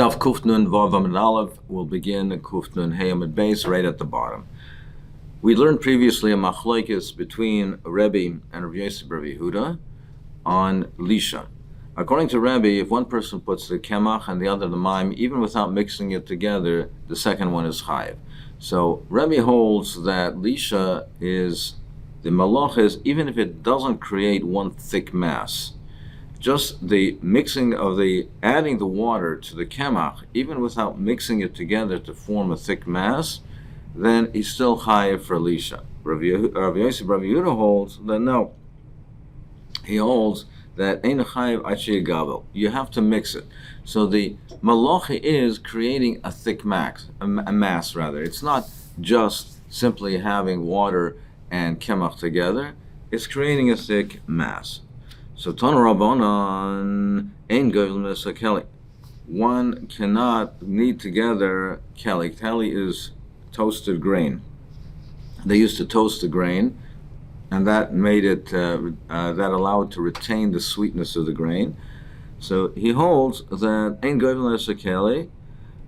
Daf Kufnun Vav Amud Aleph will begin Kufnun Hey Amud Beis right at the bottom. We learned previously a machlokes between Rebbe and Rav Yosef Bar Yehuda on lisha. According to Rebbe, if one person puts the kemach and the other the maim, even without mixing it together, the second one is chayiv. So Rebbe holds that lisha is the malach is even if it doesn't create one thick mass. Just the mixing of adding the water to the kemach, even without mixing it together to form a thick mass, then he's still chayiv for lisha. Rav Yosef Bar Yehuda holds that no. He holds that ein chayiv achi gavel. You have to mix it. So the malacha is creating a thick mass, a mass rather. It's not just simply having water and kemach together. It's creating a thick mass. So Tana Rabbanan ein govel mesakeli. One cannot knead together keli. Keli is toasted grain. They used to toast the grain, and that made it that allowed to retain the sweetness of the grain. So he holds that ein govel mesakeli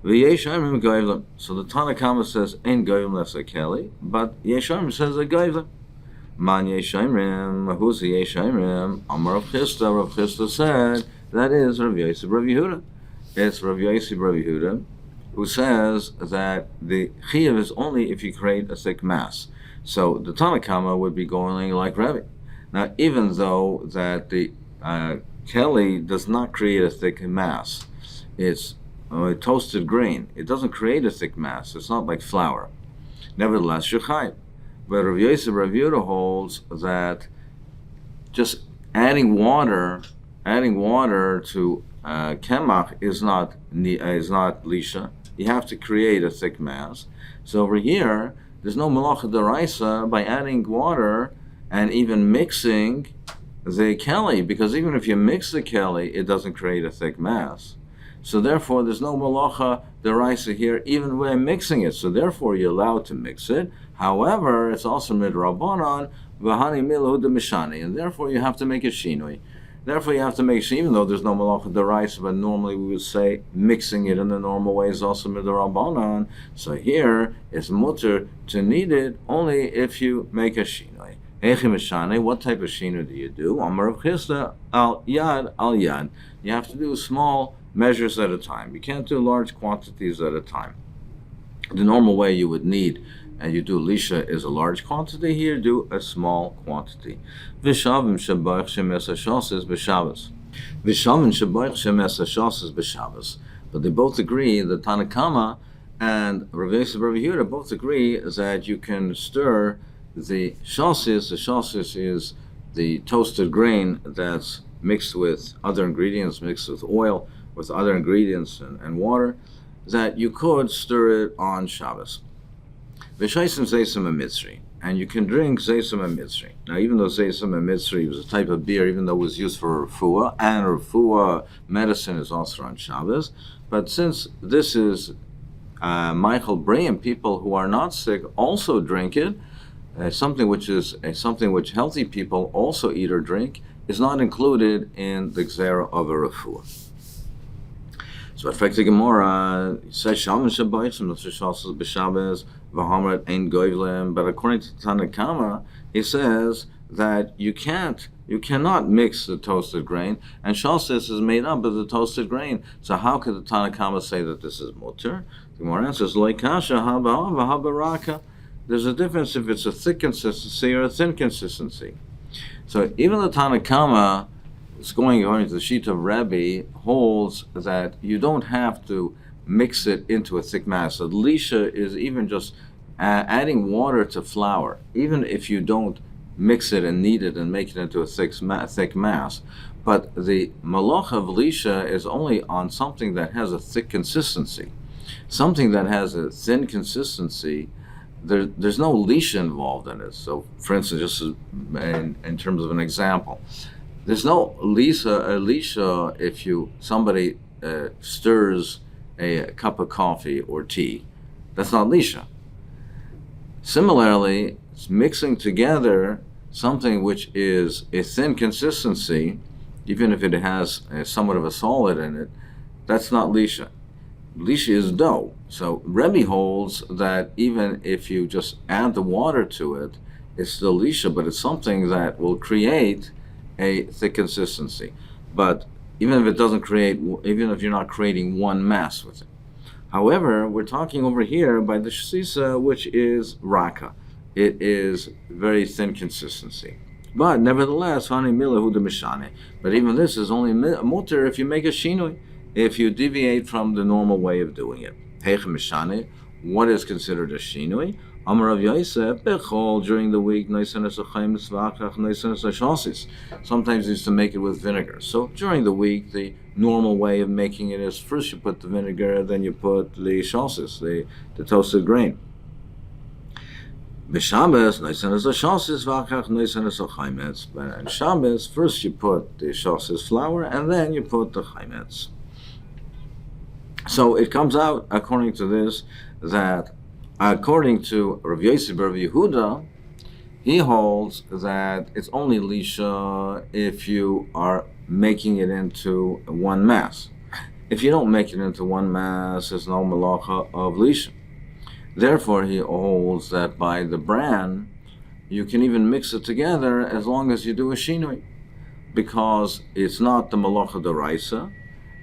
v'yesh amrim govel. So the Tana Kama says ein govel mesakeli, but yesh amrim says a govel. Man Yeshayimrim, who's the Yeshayimrim? Amar Rav Chisda. Rav Chisda said that is Rav Yosef Bar Yehuda. It's Rav Yosef Bar Yehuda who says that the chiyuv is only if you create a thick mass. So the Tanakama would be going like Rebbe. Now, even though that the keli does not create a thick mass, it's a toasted grain. It doesn't create a thick mass. It's not like flour. Nevertheless, you're chayiv. But Rav Yosef Bar Yehuda holds that just adding water to kemach is not lisha. You have to create a thick mass. So over here, there's no malacha deraisa by adding water and even mixing the keli, because even if you mix the keli, it doesn't create a thick mass. So therefore, there's no malacha deraisa here, even by mixing it. So therefore, you're allowed to mix it. However, it's also midrabanan v'hani milahu demishani, and therefore you have to make a shinui. Therefore, you have to make even though there's no malacha deraisa, but normally we would say mixing it in the normal way is also midrabanan. So here it's mutter to knead it only if you make a shinui. What type of shinui do you do? Amar Rav Chisda al yad. You have to do small measures at a time. You can't do large quantities at a time. The normal way you would knead and you do lisha is a large quantity. Here, do a small quantity. Vishavim shabayich shemesashos is b'Shabbos. Vishavim shabayich shemesashos is b'Shabbos. But they both agree, the Tanakama and Rav Yosef Bar Yehuda both agree that you can stir the shosis. The shosis is the toasted grain that's mixed with other ingredients, mixed with oil, with other ingredients and water, that you could stir it on Shabbos. V'shaisim zeisam mitzri, and you can drink zeisam mitzri. Now, even though zeisam mitzri was a type of beer, even though it was used for refuah, and refuah medicine is also on Shabbos, but since this is Michael Brayim, people who are not sick also drink it. Something which healthy people also eat or drink is not included in the gzera of a refuah. So, effective Gemara says Shalom Shabbat, Shashas b'Shabbos, v'Hamrat ein goyvlim. But according to Tanakama, he says that you cannot mix the toasted grain, and Shasas is made up of the toasted grain. So, how could the Tanakama say that this is mutter? The Gemara answers Lo kasha haba v'haba. There's a difference if it's a thick consistency or a thin consistency. So, even the Tanakama, it's going according to the sheet of Rebbe, holds that you don't have to mix it into a thick mass. So lisha is even just adding water to flour, even if you don't mix it and knead it and make it into a thick mass. But the malach of lisha is only on something that has a thick consistency. Something that has a thin consistency, there's no lisha involved in it. So, for instance, just in terms of an example, there's no lisha if somebody stirs a cup of coffee or tea. That's not lisha. Similarly, it's mixing together something which is a thin consistency, even if it has somewhat of a solid in it, that's not lisha. Lisha is dough. So Rebbe holds that even if you just add the water to it, it's still Lisha, but it's something that will create a thick consistency. But even if it doesn't create, even if you're not creating one mass with it. However, we're talking over here by the Sisa, which is Raka. It is very thin consistency. But nevertheless, Hani Milahu de Mishane. But even this is only mutter if you make a shinui, if you deviate from the normal way of doing it. Heich Mishane, what is considered a shinui? Amar Rav Yosef, Bechol, during the week, sometimes he used to make it with vinegar. So during the week, the normal way of making it is first you put the vinegar, then you put the shalsis, the toasted grain. B'Shabbos, noisenes shalsis, v'achach noisenes chaimetz. But on Shabbos, first you put the shalsis flour, and then you put the chaimetz. So it comes out, according to this, that according to Rav Yosef Bar Yehuda, he holds that it's only lisha if you are making it into one mass. If you don't make it into one mass, there's no malacha of lisha. Therefore, he holds that by the bran, you can even mix it together as long as you do a shinui, because it's not the malacha d'oraisa.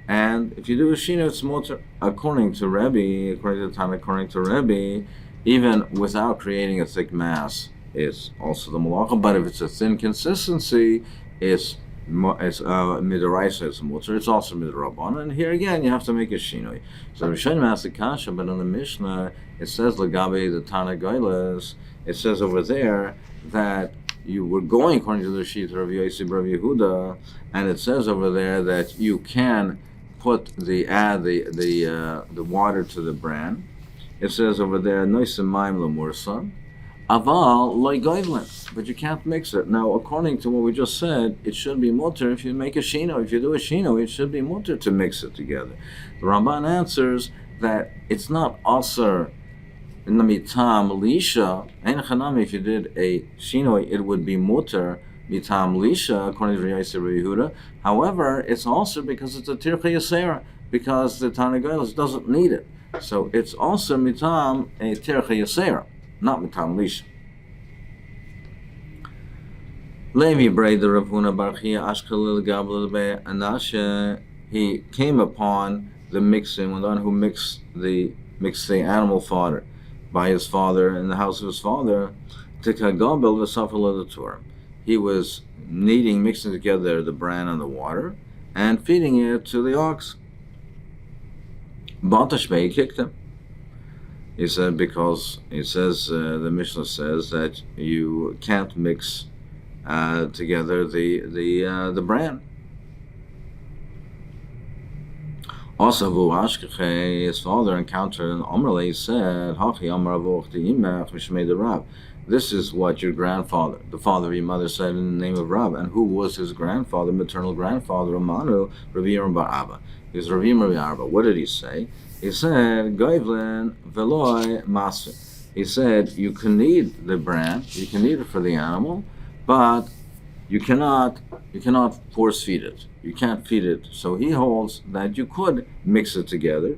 And if you do a shinui, it's mutter. According to Rebbe, according to Rebbe, even without creating a thick mass, it's also the malacha. But if it's a thin consistency, it's midoraisa, it's mutter. It's also midrabban. And here again, you have to make a shinui. So Rishonim asked the kasha, but in the Mishnah, it says Lagabe the Tana Gailas. It says over there that you were going according to the sheet of Yosef Bar Yehuda, and it says over there that you can add the water to the bran. It says over there noisim maim lemursa, aval loy goyvlin, but you can't mix it. Now, according to what we just said, it should be mutter if you make a shino. If you do a shino, it should be mutter to mix it together. The Ramban answers that it's not aser in the mitam lisha. Ein chanami, if you did a shino, it would be mutter mitam lisha, according to Yosef Bar Yehuda. However, it's also because it's a tircha yasera, because the Tana Gailas doesn't need it. So it's also mitam a tircha yasera, not mitam lisha. Levi Brei the Rav Huna Bar Chia Ashkelil Gabel Be Anashe. He came upon the mixing, one who mixed the animal fodder by his father in the house of his father. Tikagabel v'safel the Torah. He was mixing together the bran and the water, and feeding it to the ox. Batashmei kicked him. He said, because he says the Mishnah says that you can't mix together the bran. Also, his father encountered an Omrle. He said, this is what your grandfather, the father of your mother, said in the name of Rab. And who was his grandfather, maternal grandfather, Amanu, Ravim Bar Abba? He was Ravim Bar Abba. What did he say? He said, Goivlin veloy masve. He said, you can knead the bran, you can knead it for the animal, but you cannot force feed it. You can't feed it. So he holds that you could mix it together.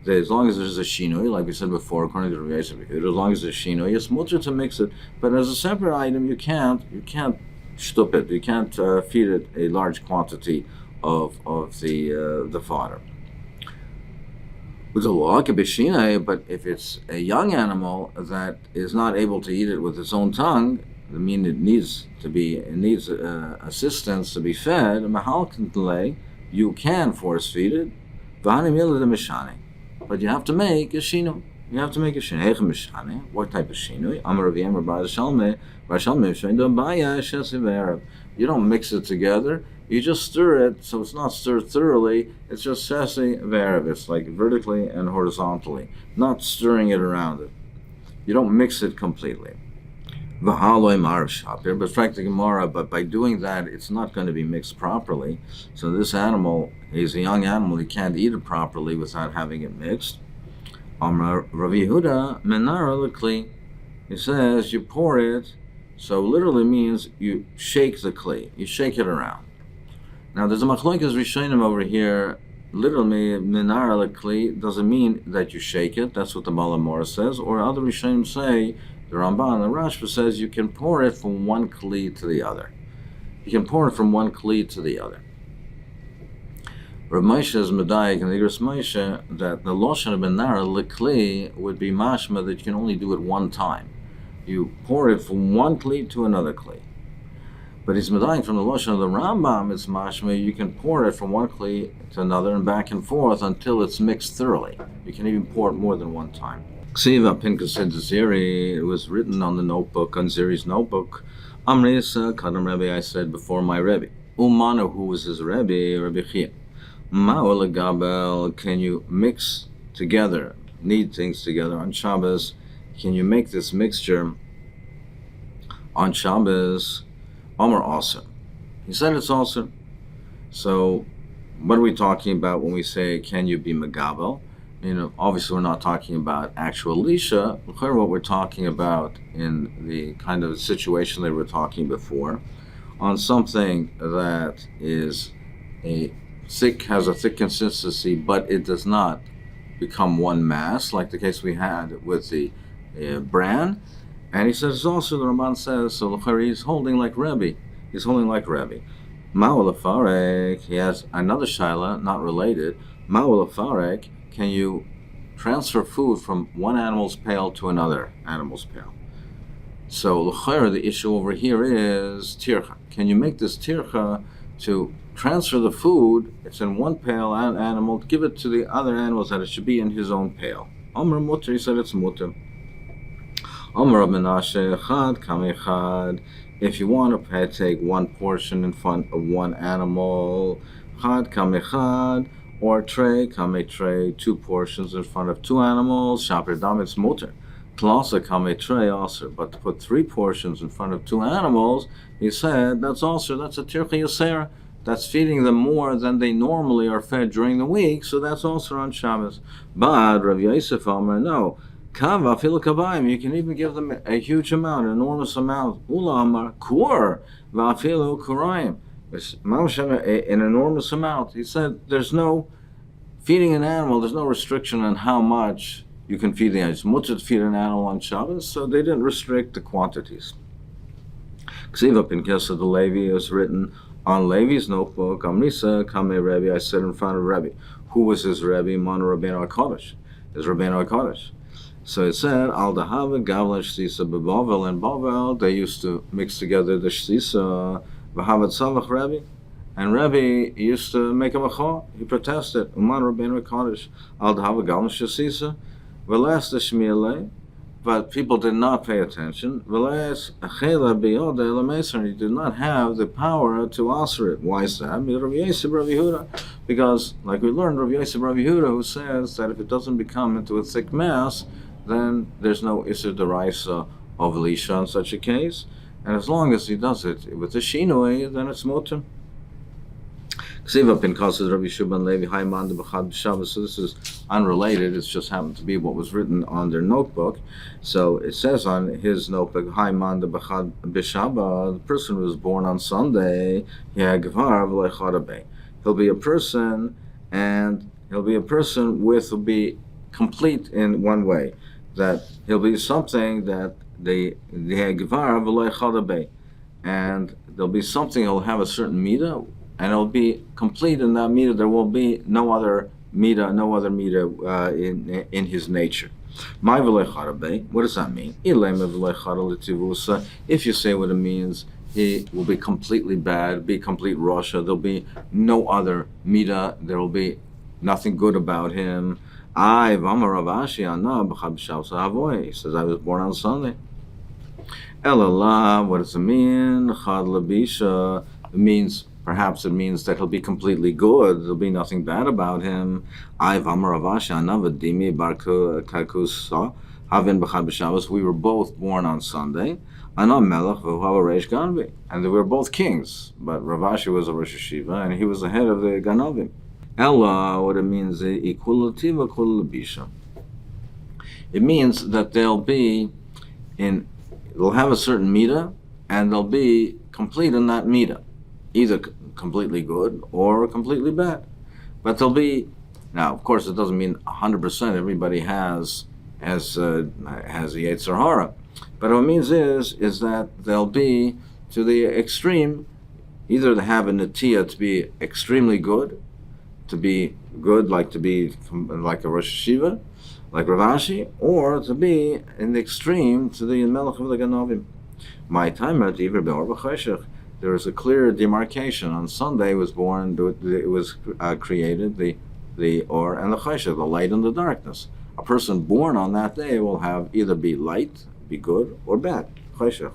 That as long as there's a shinoi, like we said before, according to Rav Yosef, as long as there's shinoi, it's mutter to mix it. But as a separate item, you can't shtup it. You can't feed it a large quantity of the fodder. With a law, but if it's a young animal that is not able to eat it with its own tongue, I mean, it needs assistance to be fed. You can force feed it, but you have to make a shino. You have to make a shino. What type of shino? You don't mix it together. You just stir it, so it's not stirred thoroughly. It's just sesi v'erev. It's like vertically and horizontally, not stirring it around it. You don't mix it completely. But by doing that, it's not going to be mixed properly. So this animal, he's a young animal, he can't eat it properly without having it mixed. Rav Yehuda menara lekli. He says you pour it, so literally means you shake the kli, you shake it around. Now there's a machlokes rishonim over here literally, minar lekli doesn't mean that you shake it. That's what the Malamor says. Or other Rishonim say, the Ramban and the Rashba says you can pour it from one kli to the other. You can pour it from one kli to the other. Rav Moshe is medayik and the Igros Moshe that the lashon of minar lekli would be mashma that you can only do it one time. You pour it from one kli to another kli. But he's medayik from the lashon of the Rambam. It's mashma you can pour it from one kli to another and back and forth until it's mixed thoroughly. You can even pour it more than one time. Ksiva Pinkas Ziri, it was written on the notebook, on Ziri's notebook. Amrisa Kadam Rebbe, I said before my Rebbe. Umanu, who was his Rebbe, Rebbe Chia. Ma'ol Gabel, can you mix together, knead things together on Shabbos? Can you make this mixture on Shabbos? Omer also. He said it's also. So, what are we talking about when we say, can you be Megabel? Obviously we're not talking about actual Lisha. What we're talking about in the kind of situation that we were talking before, on something that is has a thick consistency, but it does not become one mass, like the case we had with the bran. And he says also, the Ramban says, so he's holding like Rebbe. He's holding like Rebbe. Ma'ul Afarek, he has another shaila, not related. Ma'ul Afarek, can you transfer food from one animal's pail to another animal's pail? So l'chayr, the issue over here is tircha. Can you make this tircha to transfer the food? It's in one pail, an animal, give it to the other animals that it should be in his own pail. Amr mutter, he said it's mutter. Amr Menashe chad kam echad. If you want to take one portion in front of one animal, chad kam echad, or tray, kame tray, two portions in front of two animals, shaper dam, it's mutter. Klasa kame tray also, but to put three portions in front of two animals, he said, that's also, that's a tircha yasera. That's feeding them more than they normally are fed during the week, so that's also on Shabbos. But Rav Yosef Amar, no. Kava filu kabayim, you can even give them a huge amount, an enormous amount. Ula Amar, kur, va'afilu kurayim. An enormous amount. He said there's no feeding an animal, there's no restriction on how much you can feed the animal. It's mutter to feed an animal on Shabbos, so they didn't restrict the quantities. Ksiva Pinkesa the Levi is written on Levi's notebook. Amrisa Kame Rebbe, I said in front of Rebbe. Who was his Rebbe? Manu Rabbeinu HaKadosh. His Rabbeinu HaKadosh. So it said, Al Dahava Gavla Shlisa Bebavel and Bavel, they used to mix together the Shlisa. Rebbe, and Rebbe used to make a macha. He protested. Uman Rabbeinu HaKadosh al d'hava galma shasisa v'les l'shmielei, but people did not pay attention. V'les achela biyode l'meser. He did not have the power to answer it. Why is that? Rav Yosef Rav Yehuda, because like we learned, Rav Yosef Rav Yehuda, who says that if it doesn't become into a thick mass, then there's no Isser Deraisa of Elisha in such a case. And as long as he does it with the shinoi, then it's mutter. Ksiva Pinkas is Rabbi Shuban Levi Haiman de B'chad B'Shabbos. So this is unrelated. It just happened to be what was written on their notebook. So it says on his notebook, Haiman de B'chad B'Shabbos, the person who was born on Sunday, he'll be a person, and he'll be a person with, will be complete in one way, that he'll be something that and there'll be something, he'll have a certain midah, and it'll be complete in that midah. There will be no other midah in his nature. What does that mean? If you say what it means, he will be completely bad, be complete rasha. There'll be no other midah. There will be nothing good about him. He says, I was born on Sunday. Elallah, what does it mean? Chad labisha. It means, perhaps it means that he'll be completely good. There'll be nothing bad about him. We were both born on Sunday. And they were both kings. But Rav Ashi was a Rosh Hashiva, and he was the head of the Ganavim. Ella, what it means, equalativa kulabisha. It means that they'll have a certain midah, and they'll be complete in that midah, either completely good or completely bad. But there'll be, now of course it doesn't mean 100% everybody has a Yetzer Hara. But what it means is that they'll be to the extreme, either to have a Natiya to be extremely good, like to be like a Rosh Hashiva, like Rav Ashi, or to be in the extreme to the Melech of the Ganovim. My time at Iver Be'or B'Cheshech, there is a clear demarcation. On Sunday was created the Or and the Cheshech, the light and the darkness. A person born on that day will have either be light, be good, or bad. Cheshech.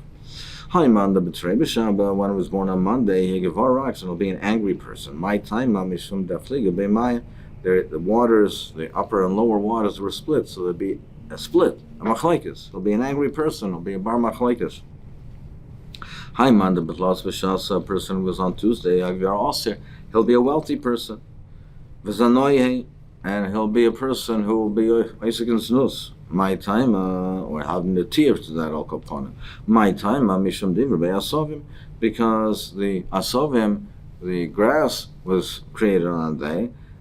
Haiman the B'Trei B'Shabbat, when it was born on Monday, he gave rocks and will be an angry person. My time Mishum Dafliga B'Maya. The waters, the upper and lower waters were split, so there'd be a split, a machlekes. There'll be an angry person, there'll be a bar machlekes. Haiman the B'Tlas B'Shas, a person who was on Tuesday, he'll be a wealthy person. V'Zanoye, and he'll be a person who will be Isaac and Znus. My time, or having the tear to that al kapana. My time, Mishum Diver Be'asovim, because the Asovim, the grass, was created on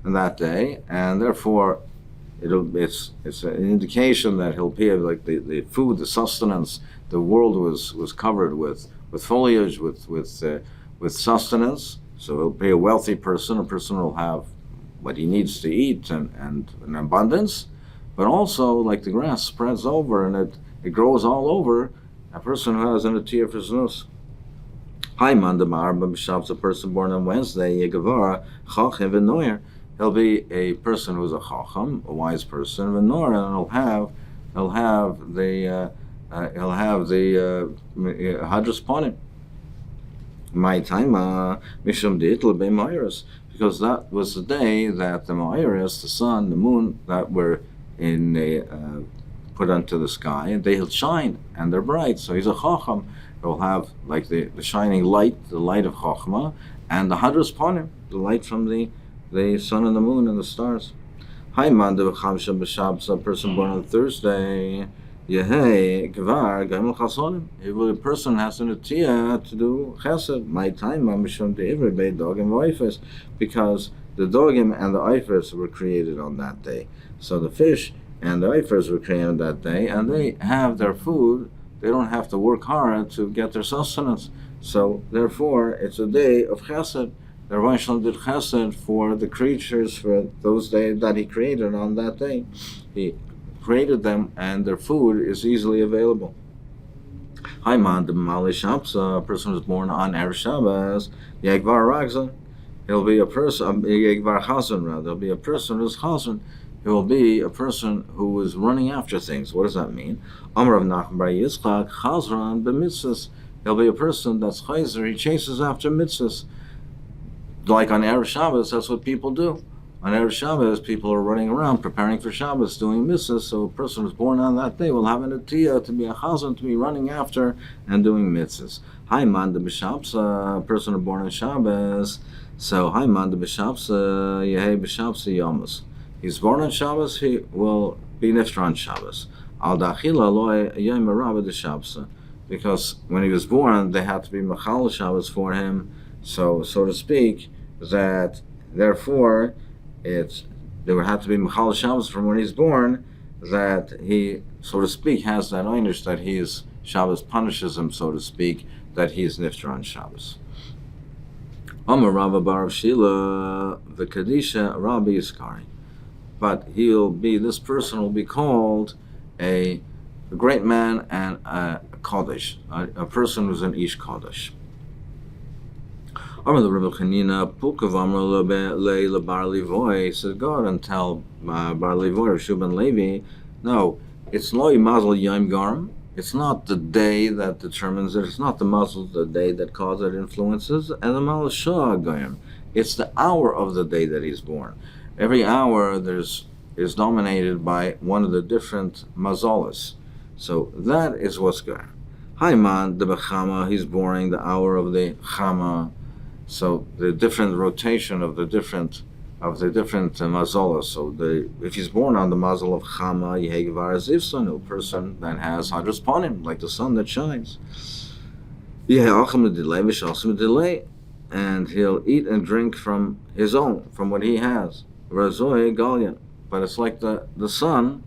that day, and therefore it's an indication that he'll be like the food, the sustenance. The world was covered with foliage, with sustenance. So he'll be a wealthy person. A person will have what he needs to eat and in abundance, but also like the grass spreads over and it grows all over. A person who has an atiyah for znus. Haiman the Ma'arba B'Shabbat, a person born on Wednesday, Yegavara Chachim V'Noyer. He'll be a person who's a chacham, a wise person, and he'll have the hadras panim. My time, mishum deitl be'mayras, because that was the day that the mayras, the sun, the moon, that were put onto the sky, and they'll shine and they're bright. So he's a chacham. He'll have like the shining light, the light of chachma, and the hadras panim, the light from the sun and the moon and the stars. Hi, Manda B'Chamsha B'Shabbat, a person born on Thursday. Yehei Gvar Gamel Chasonim. If a person has an atiyah to do chesed, my time Mishum De'ivri Bei Dogim V'Oifes, because the Dogim and the Eifers were created on that day. So the fish and the Eifers were created that day, and they have their food. They don't have to work hard to get their sustenance. So therefore, it's a day of chesed. The Rebbe Shalom did chesed for the creatures for those days that he created on that day. He created them, and their food is easily available. Haiman the Mali Shabsa, a person who's born on Erev Shabbos, Yegvar Ragzan. He'll be a person, Yegvar Chazan rather. He'll be a person who's Chazan. He will be a person who is running after things. What does that mean? Amar of Nachman Bar Yitzchak Chazran b'mitzvahs. He'll be a person that's chayzer. He chases after mitzvahs. Like on Erev Shabbos, that's what people do. On Erev Shabbos, people are running around preparing for Shabbos, doing mitzvahs. So a person who's born on that day will have an atiyah to be a chazan, to be running after and doing mitzvahs. Hi, man, the b'shabsa, a person who's born on Shabbos. So, hi, man, the b'shabsa, yehei b'shabsa yamas. He's born on Shabbos, he will be niftar on Shabbos. Al da'achila loy yom rabba de Shabbos. Because when he was born, they had to be machal Shabbos for him. So to speak, that therefore there would have to be Mechal Shabbos from when he's born, that he, so to speak, has that einish that Shabbos punishes him, so to speak, that he is niftar on Shabbos. Amar Rava Bar Shila, the Kadisha Rabbi Yiskari. But this person will be called a great man and a Kodesh, a person who's an Ish Kodesh. Amar the Rebbe Chanina Pukav Amar Le Bar Levoy said, go out and tell Bar Levoy or Shuban Levi, no, it's Loi Mazel Yom Garm. It's not the day that determines it. It's not the mazel the day that causes it influences, and the Mal Shah Garm. It's the hour of the day that he's born. Every hour is dominated by one of the different mazolas. So that is what's going. Haiman the Bechama, he's born the hour of the Chama. So the different rotation of the different mazolas. So if he's born on the mazal of Chama, Yehegvar Zivson, a person that has hadras panim, like the sun that shines. and he'll eat and drink from his own, from what he has. Razoi Galyan. But it's like the sun,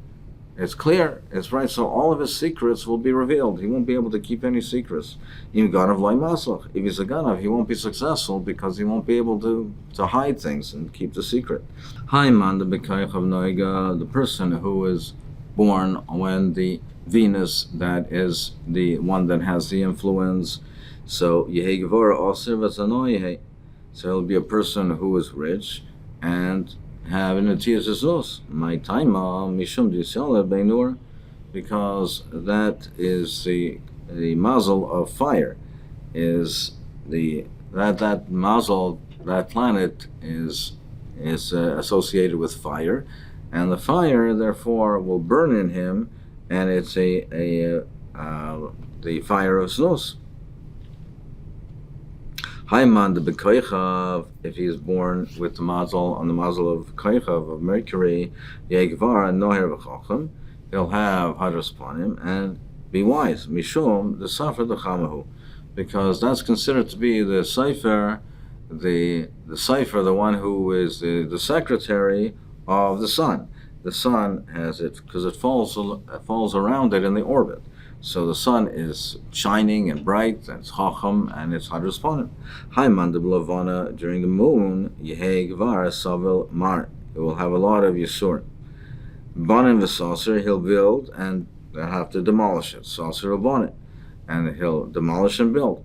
it's clear, it's right, so all of his secrets will be revealed. He won't be able to keep any secrets. If he's a ganav, he won't be successful because he won't be able to hide things and keep the secret. The person who is born when the Venus, that is the one that has the influence, so he'll be a person who is rich and have an atias my time mishum disala beinur, because that is the mazel of fire, is that mazel, that planet is associated with fire, and the fire therefore will burn in him, and it's the fire of znos. Haiman de Bekoichav, if he is born with the mazel, on the mazel of Koichav, of Mercury, Yegvar Noher V'chacham, he'll have Hadras Panim and be wise. Mishum, the Sefer the Chamahu, because that's considered to be the Sefer, the one who is the secretary of the sun. The sun has it, because it falls around it in the orbit. So the sun is shining and bright, and it's Chacham, and it's Hadras Panim. Haiman de Blavana, during the moon, Yehei Gvar Savel Mar. It will have a lot of Yisur. Banim v'Saucer, he'll build, and they'll have to demolish it. Saucer will bon it, and he'll demolish and build.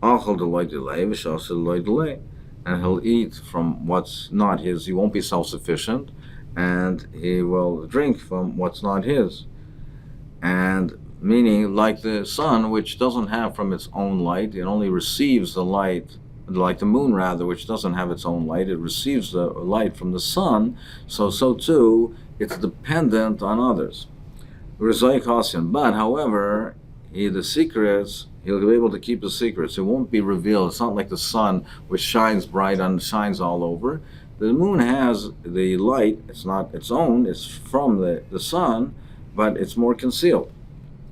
Achal deloy delay, v'Saucer deloy delay. And he'll eat from what's not his. He won't be self-sufficient, and he will drink from what's not his. And meaning, like the sun, which doesn't have from its own light, it only receives the light, like the moon rather, which doesn't have its own light, it receives the light from the sun, so too, it's dependent on others. But however, the secrets, he'll be able to keep the secrets. It won't be revealed. It's not like the sun, which shines bright and shines all over. The moon has the light, it's not its own, it's from the sun, but it's more concealed.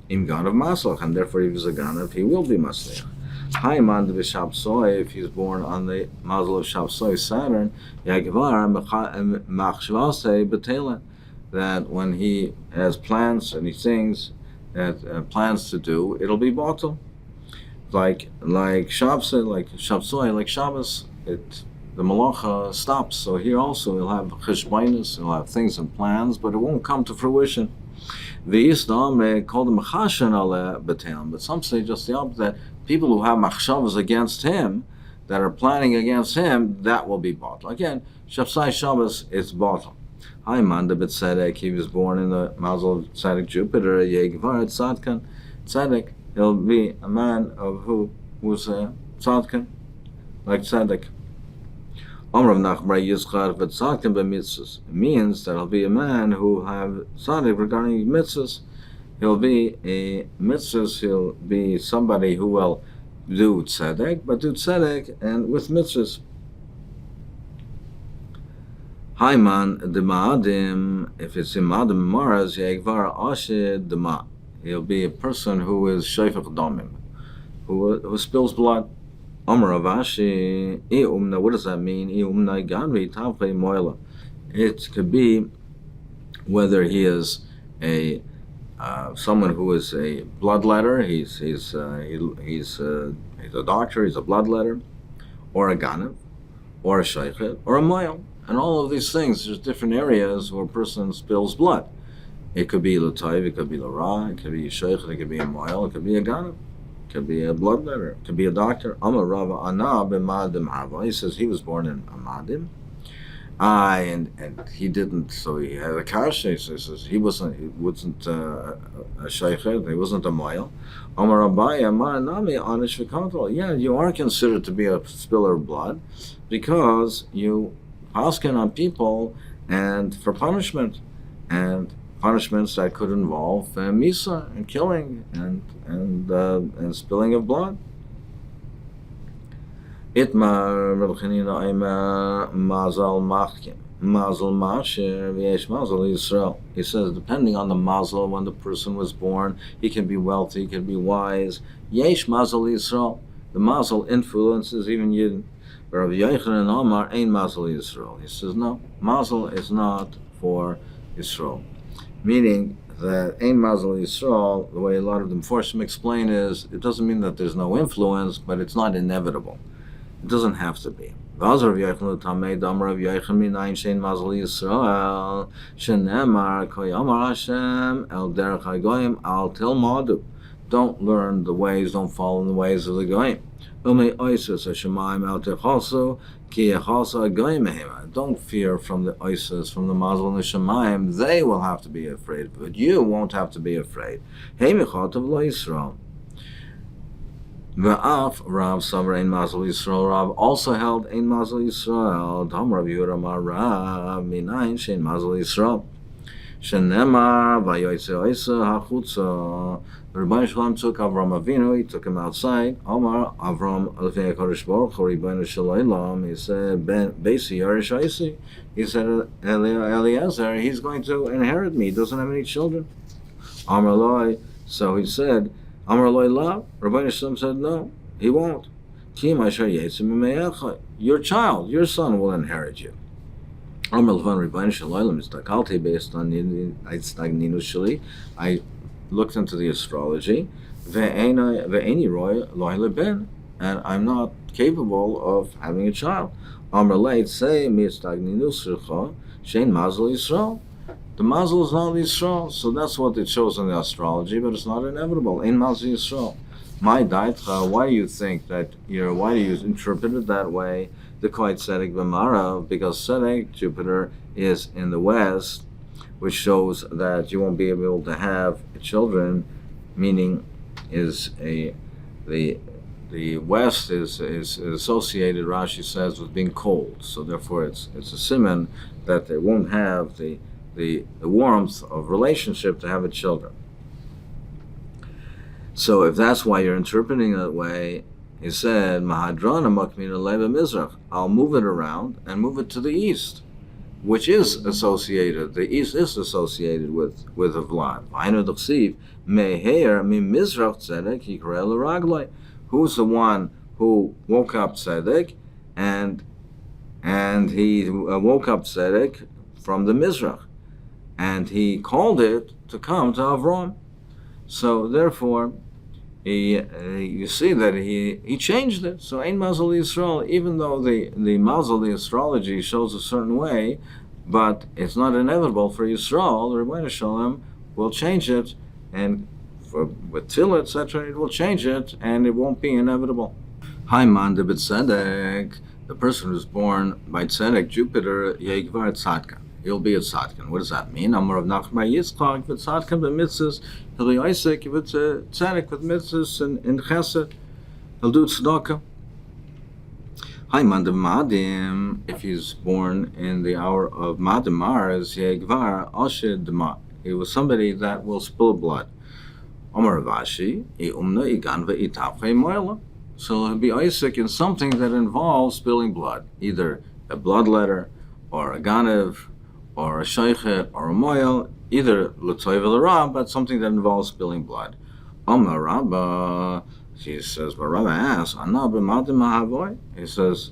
Im Ganav Maslach, and therefore if he's a Ganav, he will be Maslach. Haiman de Shabsoi, if he's born on the mazel of Shabsoi, Saturn, Yagvar Machshvase Betela, that when he has plans and he thinks that plans to do, it'll be bottle. Like Shabsoi, like Shabbos, the malacha stops. So here also he'll have cheshbainis, he'll have things and plans, but it won't come to fruition. But some say just the opposite. People who have machshavas against him, that are planning against him, that will be bottled. Again, Shabsai Shabbos, it's bottled. Haiman de Tzedek, he was born in the mazel of Tzedek Jupiter, Yegvar Tzadkan. Tzedek, he'll be a man of who's a Tzadkan, like Tzedek. It means that he'll be a man who have tzaddik regarding mitzvahs. He'll be a mitzvahs. He'll be somebody who will do tzedek, but do tzedek and with mitzvahs. Haiman de ma'adim, if it's in ma'adim maras, yegvar ashed dema. He'll be a person who is shayfach domim, who spills blood. Amar Avashi, what does that mean? It could be whether he is a someone who is a bloodletter. He's a doctor. He's a bloodletter, or a ganav, or a shaychet, or a moil. And all of these things, there's different areas where a person spills blood. It could be l'tayv, it could be l'ra, it could be a shaychet, it could be a moil, it could be a ganav. Could be a bloodletter, could be a doctor. Amar Rava Anab Madim Hava. He says he was born in Amadim. And he didn't, so he had a kasha. He says he wasn't a sheikhet, he wasn't a moil. Amar Abaya Ma Nami Anish V'Kontrol. Yeah, you are considered to be a spiller of blood because you paskin on people and for punishment, and punishments that could involve misa and killing and spilling of blood. Itmar Rabchanina Aima Mazal Machkim Mazal Masher V'yesh Mazal Yisrael. He says depending on the mazal when the person was born, he can be wealthy, he can be wise. Yesh Mazal Yisrael. The mazel influences even Yidden. But Rabbi Yochanan and Omar ain't mazel Yisrael. He says, no, mazel is not for Yisrael. Meaning that ain't mazel Yisrael, the way a lot of the Meforshim explain is, it doesn't mean that there's no influence, but it's not inevitable. It doesn't have to be. V'az Rav Yochanan Tamei Dam Rav Yochanan Minayin Shein Mazel Yisrael Shenemar Ko Yamar Hashem El Derech HaGoyim Al Tilmadu. Don't learn the ways, don't follow in the ways of the Goyim. Umei Oisus Hashemayim El Techasu Ki Yechasu HaGoyim Mehema. Don't fear from the Oisus, from the Mazel and the Shemayim. They will have to be afraid, but you won't have to be afraid. Hey Mechotav Lo Yisrael. V'af Rav Savar Ein Mazel Yisrael. Rav also held Ein Mazel Yisrael. Dam Rav Yehuda Amar Rav Minayin Shein Mazel Yisrael. Shenemar Vayoytze Oisa Hachutza. The Rebbeinu Shalom took Avram Avinu. He took him outside. Amar Avram Alfei Kodesh Baruch Hu Rebbeinu Shalom. He said Beisi Yarish Oisi. He said Eliezer, he's going to inherit me. He doesn't have any children. Amar Loi. So he said. Amar Loi La, Rabbi Shalom said, no, he won't. Your child, your son will inherit you. Amar Levan Rabbi Shalom istakalti based on Ninu Shali. I looked into the astrology, ve'eni roy loy leben, and I'm not capable of having a child. Amar Leit say mistagninu sircha shein mazel Yisrael. The mazel is not Yisrael, so that's what it shows in the astrology, but it's not inevitable. Ein mazel Yisrael. My daitcha, why do you think that, why do you interpret it that way? The Koit Tzedek B'Marav, because Tzedek, Jupiter, is in the west, which shows that you won't be able to have children, meaning the west is associated, Rashi says, with being cold. So therefore it's a siman that they won't have the warmth of relationship to have a children. So if that's why you're interpreting it that way, he said, Mahadrana Makmina Leva Mizrach, I'll move it around and move it to the east, which is associated, the east is associated with a Vlad. Who's the one who woke up Tzedek, and he woke up Tzedek from the Mizrach, and he called it to come to Avram. So therefore, you see that he changed it. So Ein Mazel Yisrael, even though the Mazel, the astrology, shows a certain way, but it's not inevitable for Yisrael. The Rebbeinu Shalom will change it, and with Tila, etc., it will change it, and it won't be inevitable. Haiman de Tzedek, the person who's born by Tzedek, Jupiter, Yegvar Tzadkan. He'll be a tzadkan. What does that mean? Amar of Nachman Yitzchak, with tzadkan b'mitzvahs. He'll be Isaac, if it's a tzedek with mitzvahs and chesed. He'll do tzedakah. Haiman de Madim, if he's born in the hour of Madim Mars, Yegvar Asher Dema. He was somebody that will spill blood. Amar Vashi, Umna Igan ve'itafche moila. So he'll be Isaac in something that involves spilling blood, either a bloodletter or a ganev, or a sheichet, or a moil, either l'toiv l'ra, but something that involves spilling blood. Amar Rabba, he says, but Rabba asks, Anna b'madim mahavoy? He says,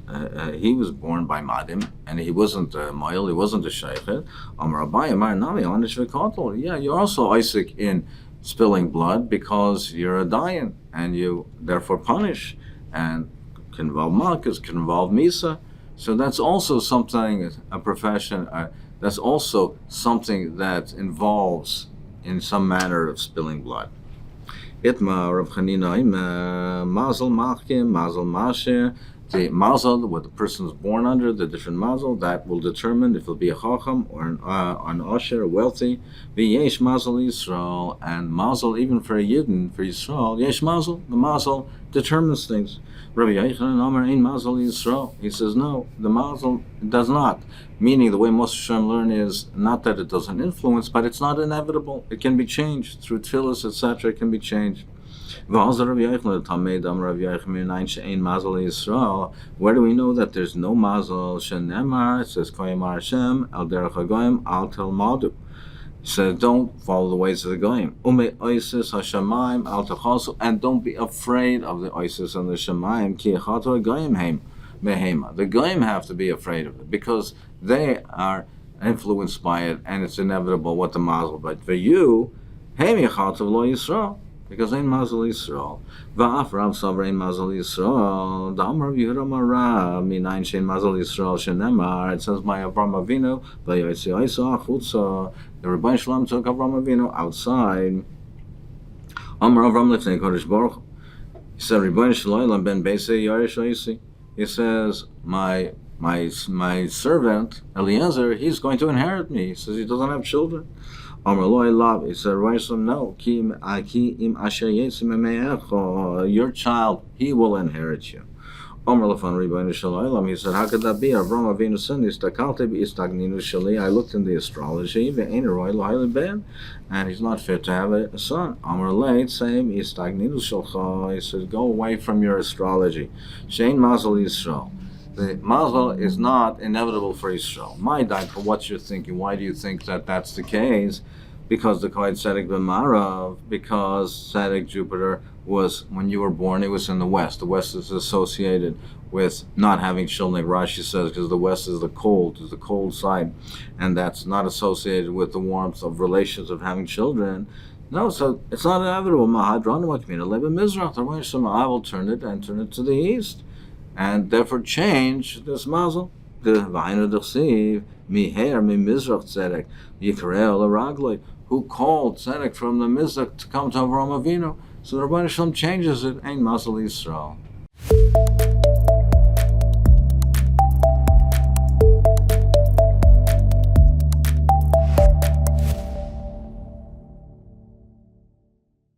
he was born by madim, and he wasn't a moil, he wasn't a sheichet. Amar Rabba, Amar Nami, anish v'kotel. Yeah, you're also Isaac in spilling blood, because you're a dayan, and you therefore punish, and can involve malchus, can involve misa. So that's also something, a profession, that's also something that involves in some manner of spilling blood. Itma Rav Chanina Mazel Machkim, Mazel Masher. The mazel, what the person is born under, the different mazel, that will determine if it'll be a chacham or an asher, a wealthy. Yesh mazel Yisrael, and mazel even for a yidden, for Yisrael. Yesh mazel, the mazel determines things. Rabbi Yochanan Amar ein mazel Yisrael. He says no, the mazel does not. Meaning the way most Hashem learn is not that it doesn't influence, but it's not inevitable. It can be changed through tefillas, etc. It can be changed. Where do we know that there's no mazel? Shenemar, it says Koyamar Hashem, Al Derech HaGoyim, Al Tel Madu. He said, don't follow the ways of the goyim. Isis hashamayim al techasu, and don't be afraid of the Isis and the Shamayim. Ki echatu goyim heim mehema. The goyim have to be afraid of it because they are influenced by it, and it's inevitable what the mazel. But for you, heim echatu lo Yisrael. Because ain't Mazel Yisrael. Va'af Rav Savar ain't Mazel Yisrael. Da'amar Yehuda Marav minayin shein Mazel Yisrael shenemar. It says my Avram Avinu v'yotzi Isa achutza. The Rebbeinu Shalom took Avram Avinu outside. Amar Avram lifnei Kodesh Baruch Hu. He said Rebbeinu Shalom ben Beisei Yarish Oisi. He says my servant Eliezer, he's going to inherit me. He says he doesn't have children. He said, no, your child, he will inherit you. He said, how could that be? I looked in the astrology, and he's not fit to have a son. He said, go away from your astrology. The mazel is not inevitable for Israel. My diaper, what's your thinking? Why do you think that that's the case? Because the Kohen Tzedek B'Marav, because Tzedek Jupiter was, when you were born, it was in the west. The west is associated with not having children, like Rashi says, because the west is the cold side, and that's not associated with the warmth of relations of having children. No, so it's not inevitable. Mahadran, what you mean? I will turn it to the east, and therefore change this mazel. The Vayna D'chsiv miher mi Mizrach Tzedek Yikarei L'Ragloi, who called Tzedek from the Mizrach to come to Avraham Avinu. So the Rebbeinu Shalom changes it. Ain't Mazel Yisrael.